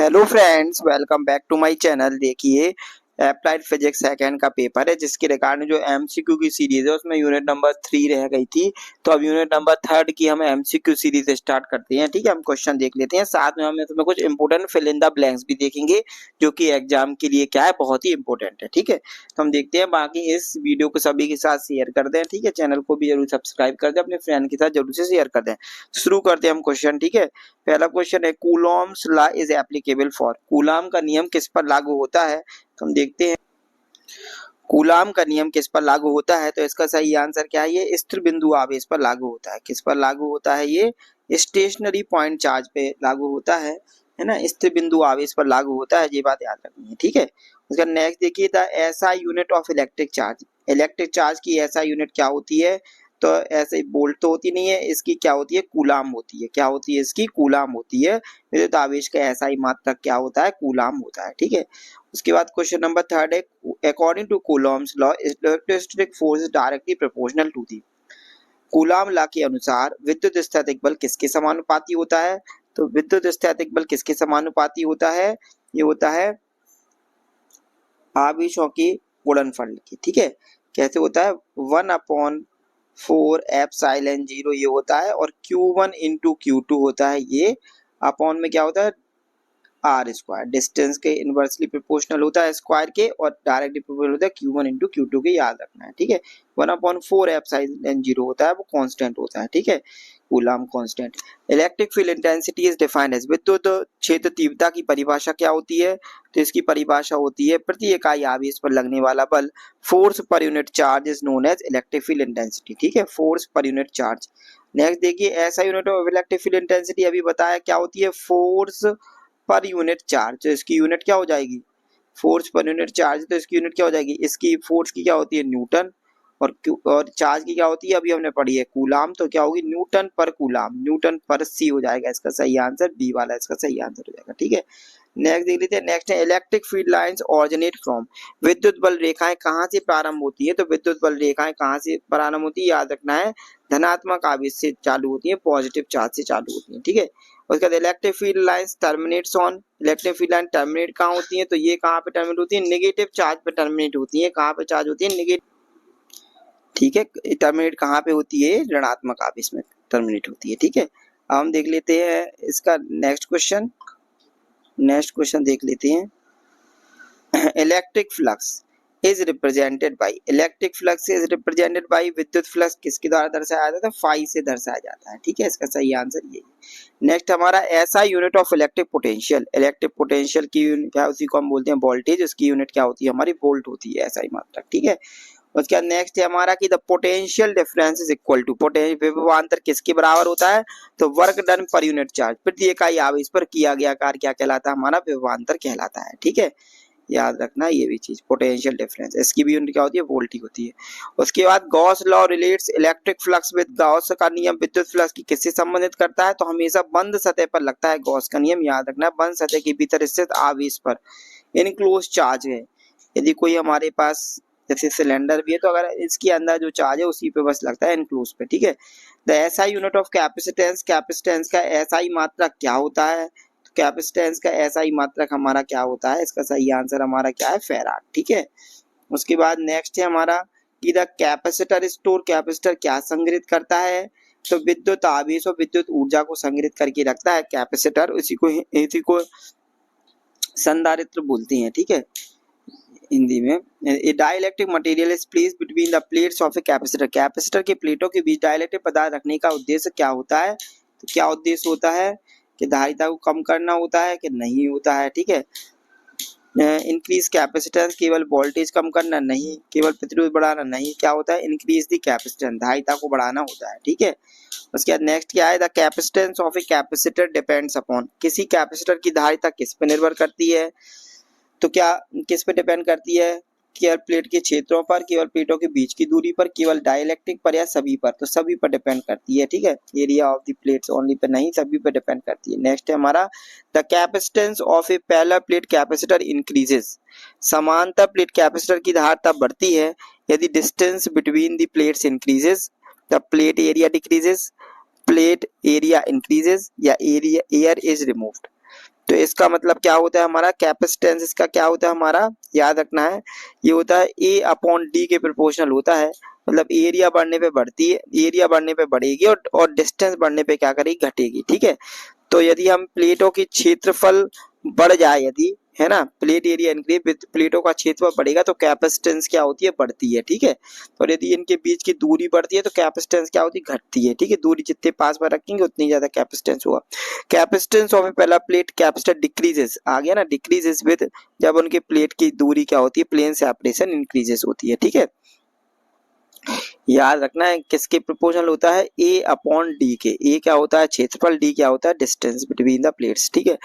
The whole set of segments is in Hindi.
Hello friends, welcome back to my channel. देखिए, अप्लाइड फिजिक्स सेकंड का पेपर है जिसके रिगार्डिंग जो एमसीक्यू की सीरीज है उसमें यूनिट नंबर 3 रह गई थी। तो अब यूनिट नंबर 3 की हम एमसीक्यू सीरीज स्टार्ट करते हैं। ठीक है, हम क्वेश्चन देख लेते हैं, साथ में हम इसमें कुछ important fill in the blanks भी देखेंगे जो कि एग्जाम के लिए क्या है, बहुत ही इंपॉर्टेंट है। ठीक है, तो हम देखते हैं। बाकी इस वीडियो को सभी के साथ शेयर कर दें। ठीक है, चैनल को भी जरूर सब्सक्राइब कर दें, अपने फ्रेंड के साथ जरूर से शेयर कर दें। शुरू करते हैं हम क्वेश्चन। ठीक है, पहला क्वेश्चन है Coulomb's law is applicable for. Coulomb का नियम किस पर लागू होता है? तो हम देखते हैं कूलॉम का नियम किस पर लागू होता है। तो इसका सही आंसर क्या है? ये स्थिर बिंदु आवेश पर लागू होता है। किस पर लागू होता है? ये स्टेशनरी पॉइंट चार्ज पे लागू होता है ना। स्थिर बिंदु आवेश पर लागू होता है, ये बात याद रखनी है। ठीक है, उसका नेक्स्ट देखिए, the SI unit of electric charge. Electric charge की एसआई यूनिट क्या होती है? तो ऐसे वोल्ट तो होती नहीं है, इसकी क्या होती है? कूलाम होती है। क्या होती है इसकी? कूलाम होती है। विद्युत आवेश का एसआई मात्रक क्या होता है? कूलाम होता है। ठीक है, उसके बाद क्वेश्चन नंबर 3 है according to Coulomb's law electrostatic force is directly proportional to the. Coulomb law के अनुसार विद्युत स्थैतिक बल किसके समानुपाती होता है? तो विद्युत स्थैतिक बल किसके समानुपाती होता है? ये होता है आवेशों के गुणनफल की। ठीक है, कैसे होता है? 1/4 एप्सिलॉन 0 ये होता है, और Q1 इंटू Q2 होता है। ये अपॉन में क्या होता है? R square. डिस्टेंस के इनवर्सली प्रोपोर्शनल होता है स्क्वायर के, और डायरेक्टली प्रोपोर्शनल होता है Q1 इंटू Q2 के, याद रखना है। ठीक है, 1/4 एप्सिलॉन 0 होता है, वो कांस्टेंट होता है। ठीक है, Coulomb constant. Electric field intensity is defined as. विद्युत क्षेत्र तीव्रता की परिभाषा क्या होती है? तो इसकी परिभाषा होती है प्रति इकाई आवेश पर लगने वाला बल। Force per unit charge is known as electric field intensity. ठीक है, force per unit charge. Next देखिए, ऐसा unit of electric field intensity अभी बताया क्या होती है? Force per unit charge. तो इसकी यूनिट क्या हो जाएगी? फोर्स पर यूनिट चार्ज, तो इसकी यूनिट क्या हो जाएगी? इसकी फोर्स की क्या होती है? न्यूटन। और चार्ज की क्या होती है? अभी हमने पढ़ी है कूलाम। तो क्या होगी? न्यूटन पर कूलाम। न्यूटन पर सी हो जाएगा इसका सही आंसर। बी वाला इसका सही आंसर हो जाएगा। ठीक है, नेक्स्ट देख लेते हैं। नेक्स्ट है electric field lines originate from. विद्युत बल रेखाएं कहाँ से प्रारंभ होती है? तो विद्युत बल रेखाएं कहाँ से प्रारंभ होती है? याद रखना है, धनात्मक आवेश से चालू होती है, पॉजिटिव चार्ज से चालू होती है। ठीक है, उसके बाद electric field lines terminates on. Electric field line terminate कहाँ होती है? तो ये कहाँ पे टर्मिनेट होती है? नेगेटिव चार्ज पे टर्मिनेट होती है। कहाँ पे चार्ज होती है? नेगेटिव। ठीक है, टर्मिनेट कहाँ पे होती है? ऋणात्मक आवेश में टर्मिनेट होती है। ठीक है, अब हम देख लेते हैं इसका नेक्स्ट क्वेश्चन। नेक्स्ट क्वेश्चन देख लेते हैं। Electric flux is represented by. Electric flux is represented by. विद्युत फ्लक्स किसके द्वारा दर्शाया जाता है? फाई से दर्शाया जाता है। ठीक है, इसका सही आंसर ये है। नेक्स्ट हमारा ऐसा unit of electric potential. Electric potential की यूनिट क्या? उसी को हम बोलते हैं वोल्टेज। उसकी यूनिट क्या होती है? हमारी वोल्ट होती है, ऐसा ही मात्रक। ठीक है, उसके बाद नेक्स्ट है हमारा कि the potential difference is equal to. विभवांतर किसके बराबर होता है? तो work done per unit charge. प्रति इकाई आवेश पर किया गया कार्य क्या कहलाता है? हमारा विभवांतर कहलाता है। ठीक है, याद रखना ये भी चीज, पोटेंशियल डिफरेंस। इसकी भी यूनिट क्या होती है? वोल्ट ही होती है। उसके बाद Gauss law relates electric flux with. Gauss का नियम विद्युत फ्लक्स की किससे संबंधित करता है? तो हमेशा बंद सतह पर लगता है गॉस का नियम। याद रखना, बंद सतह के भीतर स्थित आवेश पर इनक्लोज चार्ज है। यदि कोई हमारे पास जैसे सिलेंडर भी है, तो अगर इसके अंदर जो चार्ज है उसी पे बस लगता है, इनक्लोज पे। ठीक है, the SI unit of capacitance. Capacitance का एसआई मात्रक क्या होता है? तो कैपेसिटेंस का एसआई मात्रक हमारा क्या होता है? इसका सही आंसर हमारा क्या है? फैराड। ठीक है, उसके बाद नेक्स्ट है हमारा कि द कैपेसिटर स्टोर। कैपेसिटर क्या संग्रहित करता है? तो विद्युत आवेश और विद्युत ऊर्जा को संग्रहित करके रखता है कैपेसिटर। इसी को संधारित्र बोलते हैं। ठीक है, हिंदी में। A dielectric material is placed between the plates of a capacitor. Capacitor के प्लेटों के बीच डाइलेक्ट्रिक पदार्थ रखने का उद्देश्य क्या होता है? तो क्या उद्देश्य होता है? कि धारिता को कम करना होता है कि नहीं होता है? ठीक है, इंक्रीज कैपेसिटेंस केवल वोल्टेज कम करना नहीं, केवल प्रतिरोध बढ़ाना नहीं, क्या होता है? इंक्रीज द कैपेसिटेंस, धारिता को बढ़ाना होता है। ठीक है, उसके बाद नेक्स्ट क्या है? The capacitance of a capacitor depends upon. किसी कैपेसिटर की धारिता किस पर निर्भर करती है? तो क्या किस पे डिपेंड करती है? केवल प्लेट के क्षेत्रों पर, केवल प्लेटों के बीच की दूरी पर, केवल डाइलेक्ट्रिक पर, या सभी पर? तो सभी पर डिपेंड करती है। ठीक है, area of the plates only pay नहीं, सभी पर डिपेंड करती है। नेक्स्ट है हमारा the capacitance of A parallel plate capacitor increases. समांतर प्लेट कैपेसिटर की धारिता बढ़ती है यदि distance between the plates increases, the plate area decreases, plate area increases, या एयर इज रिमूव्ड। तो इसका मतलब क्या होता है हमारा कैपेसिटेंस, इसका क्या होता है हमारा, याद रखना है, ये होता है ए अपॉन डी के प्रोपोर्शनल होता है। मतलब एरिया बढ़ने पे बढ़ती है, एरिया बढ़ने पे बढ़ेगी और डिस्टेंस बढ़ने पे क्या करेगी, घटेगी। ठीक है, तो यदि हम प्लेटों की क्षेत्रफल बढ़ जाए, यदि है ना, प्लेट एरिया इंक्रीज विद प्लेटों का क्षेत्रफल बढ़ेगा तो कैपेसिटेंस क्या होती है, बढ़ती है। ठीक है, और यदि इनके बीच की दूरी बढ़ती है तो कैपेसिटेंस क्या होती है, घटती है। ठीक है, दूरी जितने पास में रखेंगे उतनी ज्यादा कैपेसिटेंस होगा। कैपेसिटेंस ऑफ ए पहला प्लेट कैपेसिटर डिक्रीजेस, आ गया ना, डिक्रीजेस विद, जब उनके प्लेट की दूरी क्या होती है, प्लेन सेपरेशन इंक्रीजेस होती है। ठीक है, याद रखना है किसके प्रोपोर्शनल होता है, ए अपॉन डी के। ए क्या होता है, क्षेत्रफल, डी क्या होता है, डिस्टेंस बिटवीन द प्लेट्स। ठीक है,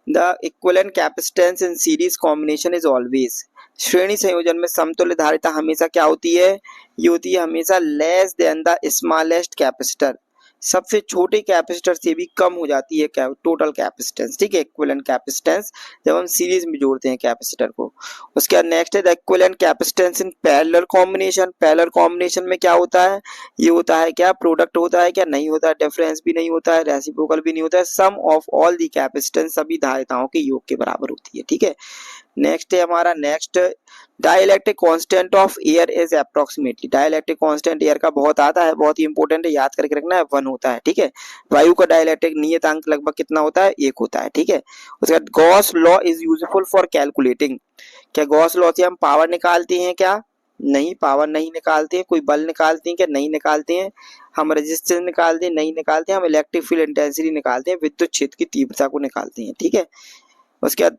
the equivalent capacitance in series combination is always, श्रेणी संयोजन में समतुल्य धारिता हमेशा क्या होती है, ये होती है हमेशा less than the smallest capacitor, सबसे छोटे कैपेसिटर से भी कम हो जाती है टोटल कैपेसिटेंस। ठीक है, इक्विवेलेंट कैपेसिटेंस जब हम सीरीज में जोड़ते हैं कैपेसिटर को। उसके बाद नेक्स्ट है the equivalent capacitance in parallel combination. Parallel combination में क्या होता है, ये होता है क्या, प्रोडक्ट होता है क्या, नहीं होता है, डिफरेंस भी नहीं होता है, रेसिप्रोकल भी नहीं होता है, सम ऑफ ऑल दी कैपेसिटेंस सभी धारिताओं के योग के बराबर होती है। ठीक है, नेक्स्ट है हमारा, next dielectric constant of air is approximately, dielectric constant air का बहुत आता है, बहुत ही इंपॉर्टेंट है, याद करके रखना है, 1 होता है। ठीक है, वायु का डाइलेक्ट्रिक नियतांक लगभग कितना होता है, 1 होता है। ठीक है, उसके बाद Gauss law is useful for calculating, क्या गॉस लॉ से हम पावर निकालते हैं क्या, नहीं, पावर नहीं निकालते हैं। कोई बल निकालते हैं क्या, नहीं निकालते हैं। हम रेजिस्टेंस निकालते हैं, नहीं निकालते हैं। हम इलेक्ट्रिक फील्ड इंटेंसिटी निकालते हैं, विद्युत क्षेत्र की तीव्रता को निकालते हैं। ठीक है, उसके बाद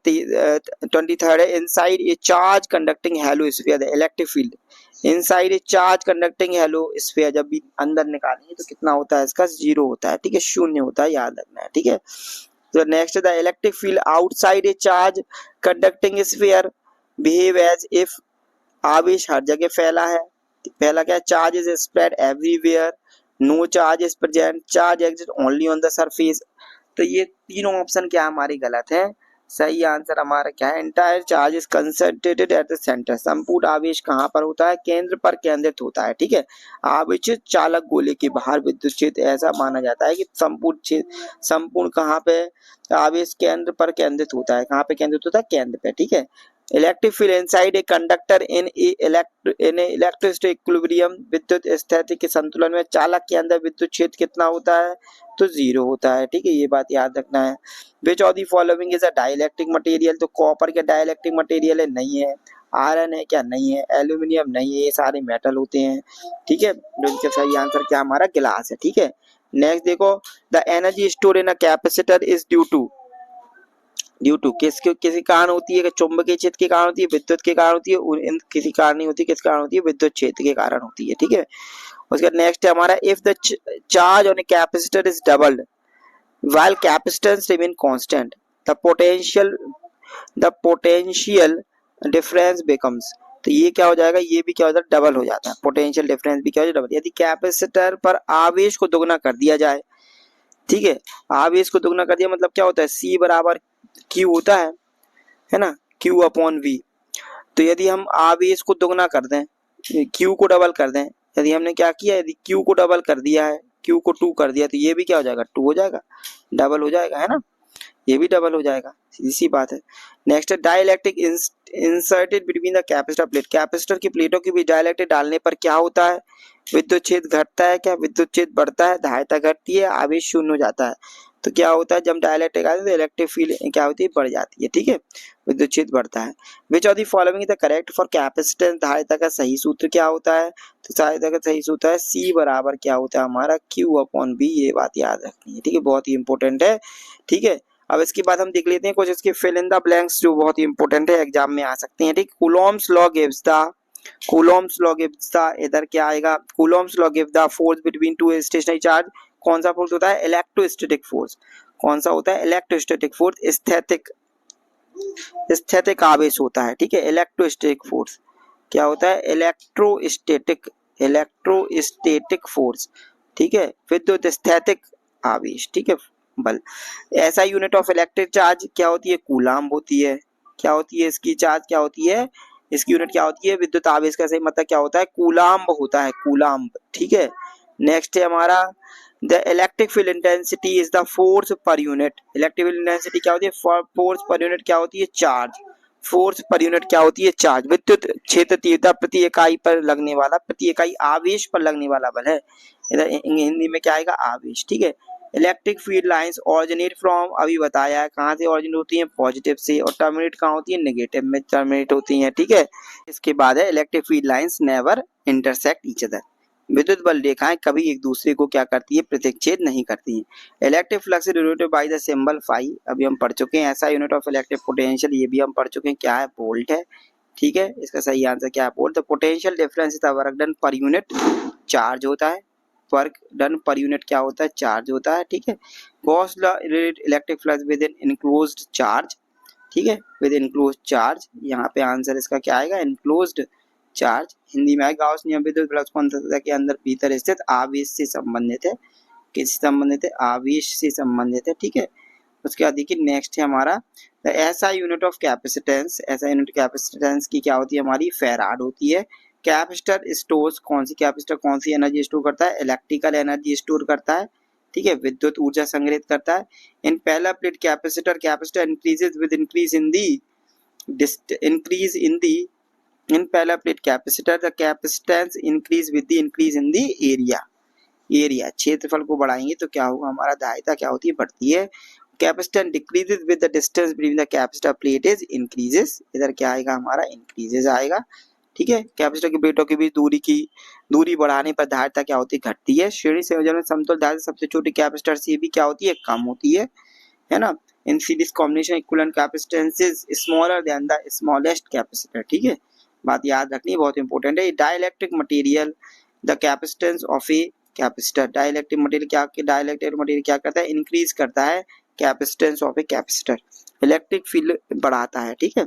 23rd है inside a charge conducting hello sphere the electric field, inside a charge conducting hello sphere, जब भी अंदर निकालेंगे तो कितना होता है, इसका 0 होता है। ठीक है, 0 होता है, याद रखना है। ठीक है, तो next the electric field outside a charge conducting sphere behave as if, आवेश हर जगह फैला है। पहला क्या, charge is spread everywhere, no charge is present, charge exist only on the surface. तो ये तीनों ऑप्शन क्या हमारी गलत है, सही आंसर हमारा क्या है, entire charge is concentrated at the centre, संपूर्ण आवेश कहाँ पर होता है, केंद्र पर केंद्रित होता है। ठीक है, आवेशित चालक गोले के बाहर विद्युत क्षेत्र, ऐसा माना जाता है कि संपूर्ण क्षेत्र, संपूर्ण कहाँ पे, आवेश केंद्र पर केंद्रित होता है, कहाँ पे केंद्रित होता है, केंद्र पे। ठीक है, electric field inside a conductor in electric equilibrium, विद्युत स्थिति के संतुलन में चालक के अंदर विद्युत क्षेत्र कितना होता है, तो 0 होता है। ठीक है, ये बात याद रखना है। Which of the following is a dielectric material, तो कॉपर क्या डाइलेक्ट्रिक मटेरियल है, नहीं है। आयरन है क्या, नहीं है। एल्यूमिनियम नहीं है, ये सारे मेटल होते हैं। ठीक है, जो इसका सही आंसर क्या हमारा, गिलास है। ठीक है, नेक्स्ट देखो, the energy stored in a capacitor is due to किसी कारण होती है, चुंबकीय क्षेत्र के कारण होती है, विद्युत के कारण होती है, किसी कारण नहीं होती, किस कारण होती है, विद्युत क्षेत्र के कारण होती है। ठीक है, उसके बाद नेक्स्ट है हमारा, if the charge on a capacitor is doubled while capacitance remain constant, the potential difference becomes, तो ये क्या हो जाएगा, ये भी क्या हो जाता है, डबल हो जाता है, पोटेंशियल डिफरेंस भी क्या हो जाता है, डबल। यदि कैपेसिटर पर आवेश को दोगुना कर दिया जाए, ठीक है, आवेश को दोगुना कर दिया मतलब क्या होता है, C बराबर Q होता है ना, Q अपॉन V। तो यदि हम आवेश को दोगुना कर दें, Q को डबल कर दें, यदि हमने क्या किया, यदि Q को डबल कर दिया है, Q को 2 कर दिया, तो ये भी क्या हो जाएगा, 2 हो जाएगा, डबल हो जाएगा, है ना, ये भी डबल हो जाएगा, सीधी सी बात है। नेक्स्ट है dielectric inserted between the capacitor plate, capacitor की प्लेटों के बीच डाइलेक्ट्रिक डालने पर क्या होता है, विद्युत क्षेत्र घटता है क्या, विद्युत क्षेत्र बढ़ता है, धारिता घटती है, आवेश शून्य हो जाता है। तो क्या होता है, जब डाइलेक्ट्रिक आते हैं तो इलेक्ट्रिक फील्ड क्या होती है, बढ़ जाती है। ठीक है, विद्युत क्षेत्र बढ़ता है। Which of the following is the correct for capacitance, धारिता का सही सूत्र क्या होता है, तो धारिता का सही सूत्र है C बराबर क्या होता है हमारा, Q अपॉन B, ये बात याद रखनी है। ठीक है, बहुत ही इंपॉर्टेंट है। ठीक है, अब इसके बाद हम देख लेते हैं कुछ इसके फिल इन द ब्लैंक्स जो बहुत ही इंपॉर्टेंट है, एग्जाम में आ सकते हैं। ठीक, कूलॉम्स लॉ गिव्स द इधर क्या आएगा, Coulomb's law give the force between two stationary charge, कौन सा फोर्स होता है, इलेक्ट्रोस्टैटिक फोर्स। कौन सा होता है, इलेक्ट्रोस्टैटिक फोर्स। स्थैतिक आवेश होता है। ठीक है, इलेक्ट्रोस्टैटिक फोर्स क्या होता है, इलेक्ट्रोस्टैटिक फोर्स। ठीक है, विद्युत स्थैतिक आवेश। ठीक है, बल। ऐसा यूनिट ऑफ इलेक्ट्रिक चार्ज क्या होती है, कूलाम्ब होती है। क्या होती है इसकी चार्ज, क्या होती है इसकी यूनिट, क्या होती है, विद्युत आवेश का सही मतलब क्या होता है, कूलाम्ब होता है, कूलाम्ब। ठीक है, नेक्स्ट है हमारा the electric field intensity is the force per unit. Electric field intensity क्या होती है? फोर्स पर यूनिट क्या होती है? चार्ज। फोर्स पर यूनिट क्या होती है? चार्ज। विद्युत क्षेत्र तीव्रता प्रति इकाई पर लगने वाला, प्रति इकाई आवेश पर लगने वाला बल है। इधर हिंदी में क्या आएगा? आवेश। ठीक है। Electric field lines originate from, अभी बताया है कहाँ से ऑरिजिनेट होती हैं? पॉजिटिव से। और टर्मिनेट कहाँ होती है? नेगेटिव में टर्मिनेट होती हैं। ठीक है। इसके बाद है electric field lines never intersect each other. विद्युत बल रेखाएं कभी एक दूसरे को क्या करती है? प्रतिच्छेद नहीं करती हैं। Electric flux denoted by the symbol phi, अभी हम पढ़ चुके हैं। ऐसा यूनिट ऑफ इलेक्ट्रिक पोटेंशियल, ये भी हम पढ़ चुके हैं, क्या है? वोल्ट है। ठीक है। इसका सही आंसर क्या है? Volt. The potential difference is the work done per unit charge होता है। वर्क डन पर यूनिट क्या होता है? चार्ज होता है। ठीक है। Gauss law related electric flux with in enclosed charge. ठीक है। विद इनक्लोज्ड चार्ज, यहाँ पे आंसर इसका क्या आएगा? Enclosed charge. हिंदी में गॉस नियम विद्युत फ्लक्स कौन के अंदर भीतर स्थित आवेश से संबंधित है। किससे संबंधित है? आवेश से संबंधित है। ठीक है। उसके बाद देखिए नेक्स्ट है हमारा ऐसा यूनिट ऑफ कैपेसिटेंस। ऐसा यूनिट कैपेसिटेंस की क्या होती है? हमारी फैराड होती है। कैपेसिटर स्टोर्स, कौन सी कैपेसिटर कौन सी एनर्जी स्टोर करता है? इलेक्ट्रिकल एनर्जी स्टोर करता है। ठीक है। विद्युत ऊर्जा संग्रहित करता है। In parallel plate capacitor, capacitor increases with increase in the in parallel plate capacitor the capacitance increase with the increase in the area। क्षेत्रफल को बढ़ाएंगे तो क्या होगा? हमारा धारिता क्या होती है? बढ़ती है। Capacitance decreases with the distance between the capacitor plate is increases. इधर क्या आएगा? हमारा इंक्रीजेस आएगा। ठीक है। कैपेसिटर की प्लेटों के बीच दूरी बढ़ाने पर धारिता क्या होती है? घटती है। श्रेणी संयोजन में समतुल्य धारिता सबसे छोटी कैपेसिटर से भी क्या होती है? कम होती है ना। In series combination equivalent capacitance is smaller than the smallest capacitor. ठीक है। बात याद रखनी बहुत इंपॉर्टेंट है। Dielectric material the capacitance of a capacitor. Dielectric material क्या करता है? इंक्रीज करता है capacitance of a capacitor. Electric field बढ़ाता है। ठीक है।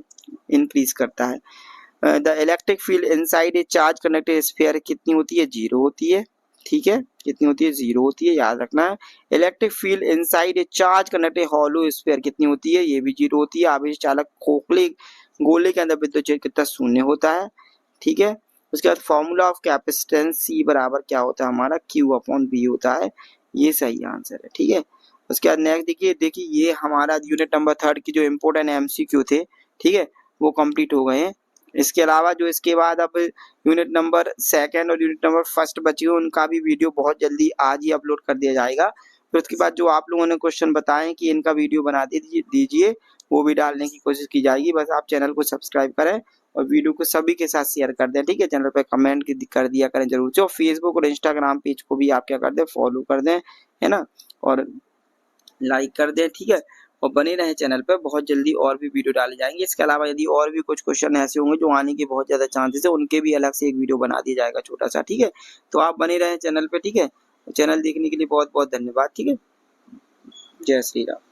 इंक्रीज करता है। The electric field inside a charge connected sphere कितनी होती है? 0 होती है। ठीक है। कितनी होती है? 0 होती है, याद रखना है। Electric field inside a charge connected hollow sphere कितनी होती है? ये भी 0 होती है। आवेश चालक खोखले गोले के अंदर विद्युत क्षेत्र कितना? शून्य होता है। ठीक है। उसके बाद फॉर्मूला ऑफ कैपेसिटेंस C बराबर क्या होता है? हमारा Q/V होता है। ये सही आंसर है। ठीक है। उसके बाद नेक्स्ट देखिए ये हमारा यूनिट नंबर 3 की जो इम्पोर्टेंट MCQ थे, ठीक है, वो कंप्लीट हो गए हैं। इसके अलावा जो इसके बाद अब यूनिट नंबर 2 और यूनिट नंबर 1 बची हुई, उनका भी वीडियो बहुत जल्दी आज ही अपलोड कर दिया जाएगा। फिर उसके बाद जो आप लोगों ने क्वेश्चन बताएं कि इनका वीडियो बना दीजिए, वो भी डालने की कोशिश की जाएगी। बस आप चैनल को सब्सक्राइब करें और वीडियो को सभी के साथ शेयर कर दें। ठीक है। चैनल पे कमेंट कर दिया करें जरूर से। और फेसबुक और इंस्टाग्राम पेज को भी आप क्या कर दें? फॉलो कर दें, है ना, और लाइक कर दें। ठीक है। और बने रहें चैनल पर, बहुत जल्दी और भी वीडियो डाले जाएंगे। इसके अलावा यदि और भी कुछ क्वेश्चन ऐसे होंगे जो आने के बहुत ज़्यादा चांसेस है, उनके भी अलग से एक वीडियो बना दिया जाएगा छोटा सा। ठीक है। तो आप बने रहें चैनल पे। ठीक है। चैनल देखने के लिए बहुत बहुत धन्यवाद। ठीक है। जय श्री राम।